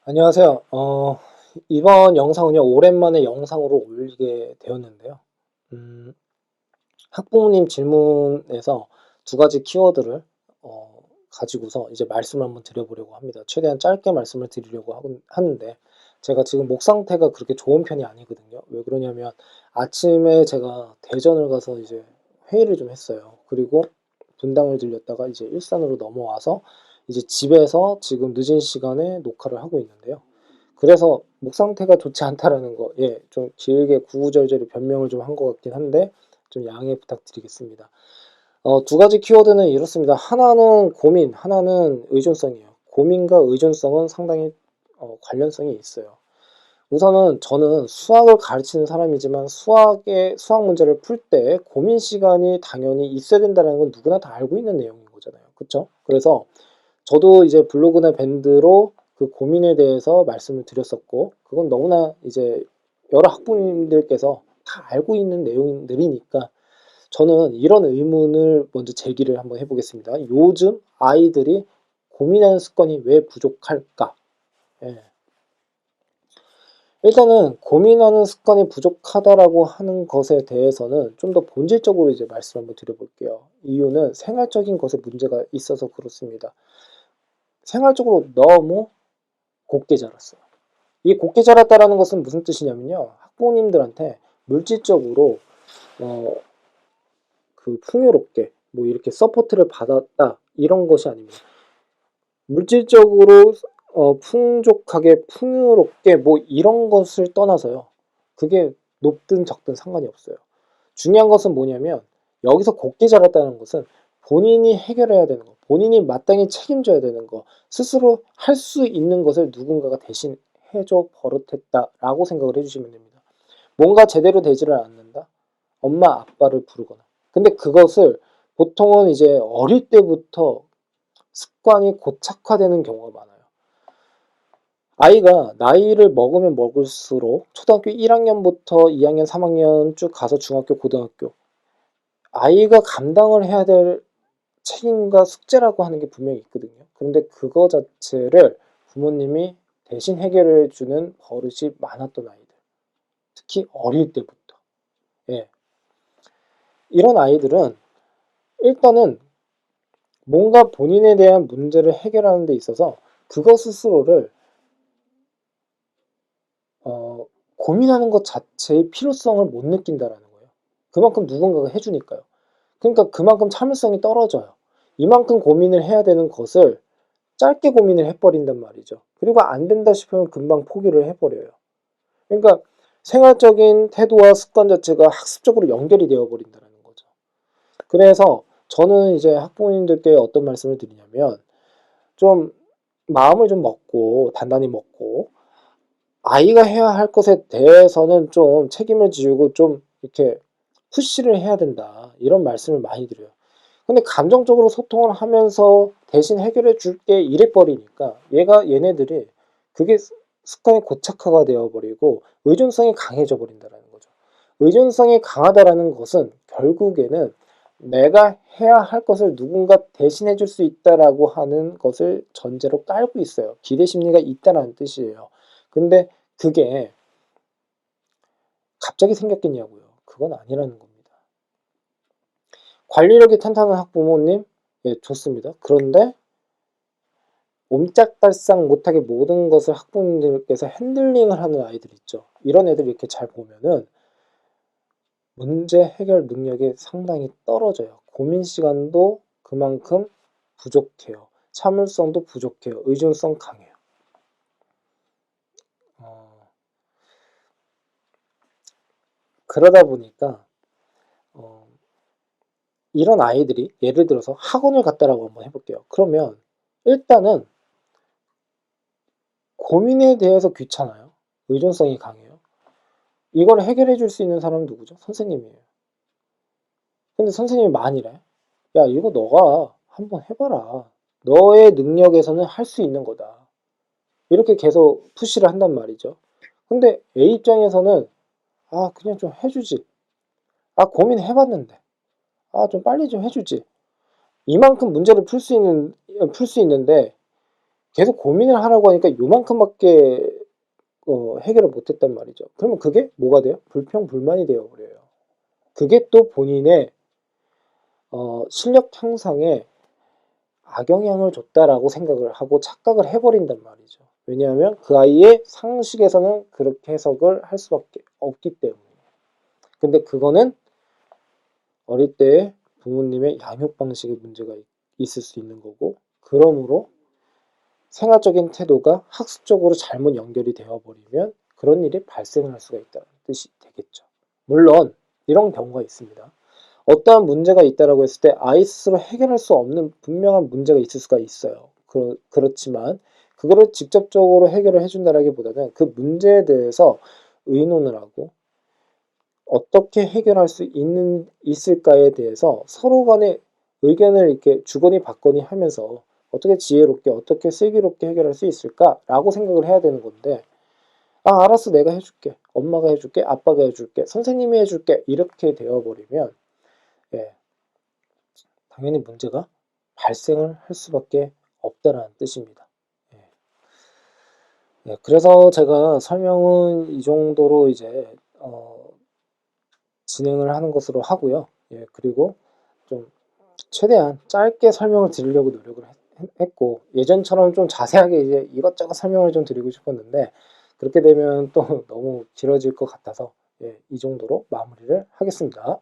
안녕하세요. 이번 영상은요, 오랜만에 영상으로 올리게 되었는데요. 음, 학부모님 질문에서 두 가지 키워드를 가지고서 이제 말씀을 한번 드려보려고 합니다. 최대한 짧게 말씀을 드리려고 하는데, 제가 지금 목 상태가 그렇게 좋은 편이 아니거든요. 왜 그러냐면, 아침에 제가 대전을 가서 이제 회의를 좀 했어요. 그리고 분당을 들렸다가 이제 일산으로 넘어와서 이제 집에서 지금 늦은 시간에 녹화를 하고 있는데요. 그래서 목 상태가 좋지 않다라는 거, 예, 좀 길게 구구절절히 변명을 좀 한 것 같긴 한데, 좀 양해 부탁드리겠습니다. 두 가지 키워드는 이렇습니다. 하나는 고민, 하나는 의존성이에요. 고민과 의존성은 상당히 관련성이 있어요. 우선은 저는 수학을 가르치는 사람이지만 수학 문제를 풀 때 고민 시간이 당연히 있어야 된다는 건 누구나 다 알고 있는 내용인 거잖아요. 그쵸? 그래서 저도 이제 블로그나 밴드로 그 고민에 대해서 말씀을 드렸었고, 그건 너무나 이제 여러 학부모님들께서 다 알고 있는 내용들이니까 저는 이런 의문을 먼저 제기를 한번 해보겠습니다. 요즘 아이들이 고민하는 습관이 왜 부족할까? 예. 일단은 고민하는 습관이 부족하다라고 하는 것에 대해서는 좀 더 본질적으로 이제 말씀 한번 드려볼게요. 이유는 생활적인 것에 문제가 있어서 그렇습니다. 생활적으로 너무 곱게 자랐어요. 이 곱게 자랐다라는 것은 무슨 뜻이냐면요. 학부모님들한테 물질적으로 어, 그 풍요롭게 뭐 이렇게 서포트를 받았다 이런 것이 아닙니다. 물질적으로 풍족하게 풍요롭게 뭐 이런 것을 떠나서요. 그게 높든 적든 상관이 없어요. 중요한 것은 뭐냐면 여기서 곱게 자랐다는 것은 본인이 해결해야 되는 거, 본인이 마땅히 책임져야 되는 거, 스스로 할 수 있는 것을 누군가가 대신 해줘 버릇했다라고 생각을 해주시면 됩니다. 뭔가 제대로 되지를 않는다? 엄마, 아빠를 부르거나. 근데 그것을 보통은 이제 어릴 때부터 습관이 고착화되는 경우가 많아요. 아이가 나이를 먹으면 먹을수록 초등학교 1학년부터 2학년, 3학년 쭉 가서 중학교, 고등학교 아이가 감당을 해야 될 책임과 숙제라고 하는 게 분명히 있거든요. 그런데 그거 자체를 부모님이 대신 해결해 주는 버릇이 많았던 아이들. 특히 어릴 때부터. 예. 이런 아이들은 일단은 뭔가 본인에 대한 문제를 해결하는 데 있어서 그것 스스로를 어, 고민하는 것 자체의 필요성을 못 느낀다라는 거예요. 그만큼 누군가가 해주니까요. 그러니까 그만큼 참을성이 떨어져요. 이만큼 고민을 해야 되는 것을 짧게 고민을 해버린단 말이죠. 그리고 안 된다 싶으면 금방 포기를 해버려요. 그러니까 생활적인 태도와 습관 자체가 학습적으로 연결이 되어 버린다는 거죠. 그래서 저는 이제 학부모님들께 어떤 말씀을 드리냐면 좀 마음을 좀 먹고 단단히 먹고 아이가 해야 할 것에 대해서는 좀 책임을 지우고 좀 이렇게 푸시를 해야 된다. 이런 말씀을 많이 드려요. 근데 감정적으로 소통을 하면서 대신 해결해 줄게 이래 버리니까 얘네들이 그게 습관이 고착화가 되어 버리고 의존성이 강해져 버린다는 거죠. 의존성이 강하다라는 것은 결국에는 내가 해야 할 것을 누군가 대신해 줄 수 있다라고 하는 것을 전제로 깔고 있어요. 기대 심리가 있다라는 뜻이에요. 근데 그게 갑자기 생겼겠냐고요. 그건 아니라는 겁니다. 관리력이 탄탄한 학부모님, 예, 좋습니다. 그런데 옴짝달싹 못하게 모든 것을 학부모님들께서 핸들링을 하는 아이들 있죠. 이런 애들 이렇게 잘 보면은 문제 해결 능력이 상당히 떨어져요. 고민 시간도 그만큼 부족해요. 참을성도 부족해요. 의존성 강해요. 어, 그러다 보니까 어, 이런 아이들이 예를 들어서 학원을 갔다라고 한번 해볼게요. 그러면 일단은 고민에 대해서 귀찮아요. 의존성이 강해요. 이걸 해결해 줄 수 있는 사람은 누구죠? 선생님이에요. 근데 선생님이 만일에 야 이거 너가 한번 해봐라. 너의 능력에서는 할 수 있는 거다. 이렇게 계속 푸시를 한단 말이죠. 근데 A 입장에서는 아 그냥 좀 해주지. 아 고민해봤는데 아 좀 빨리 좀 해주지. 이만큼 문제를 풀 수 있는데 계속 고민을 하라고 하니까 요만큼밖에 해결을 못했단 말이죠. 그러면 그게 뭐가 돼요? 불평불만이 되어버려요. 그게 또 본인의 실력 향상에 악영향을 줬다라고 생각을 하고 착각을 해버린단 말이죠. 왜냐하면 그 아이의 상식에서는 그렇게 해석을 할 수밖에 없기 때문에. 근데 그거는 어릴 때 부모님의 양육 방식에 문제가 있을 수 있는 거고, 그러므로 생활적인 태도가 학습적으로 잘못 연결이 되어버리면 그런 일이 발생을 할 수가 있다는 뜻이 되겠죠. 물론 이런 경우가 있습니다. 어떠한 문제가 있다라고 했을 때 아이 스스로 해결할 수 없는 분명한 문제가 있을 수가 있어요. 그렇지만 그거를 직접적으로 해결을 해준다라기보다는 그 문제에 대해서 의논을 하고 어떻게 해결할 수 있을까에 대해서 서로 간의 의견을 이렇게 주거니 받거니 하면서 어떻게 지혜롭게, 어떻게 슬기롭게 해결할 수 있을까라고 생각을 해야 되는 건데, 아, 알았어, 내가 해줄게. 엄마가 해줄게. 아빠가 해줄게. 선생님이 해줄게. 이렇게 되어버리면, 예, 당연히 문제가 발생을 할 수밖에 없다는 뜻입니다. 예. 예, 그래서 제가 설명은 이 정도로 이제, 진행을 하는 것으로 하고요. 예, 그리고 좀 최대한 짧게 설명을 드리려고 노력을 했고, 예전처럼 좀 자세하게 이제 이것저것 설명을 좀 드리고 싶었는데, 그렇게 되면 또 너무 길어질 것 같아서, 예, 이 정도로 마무리를 하겠습니다.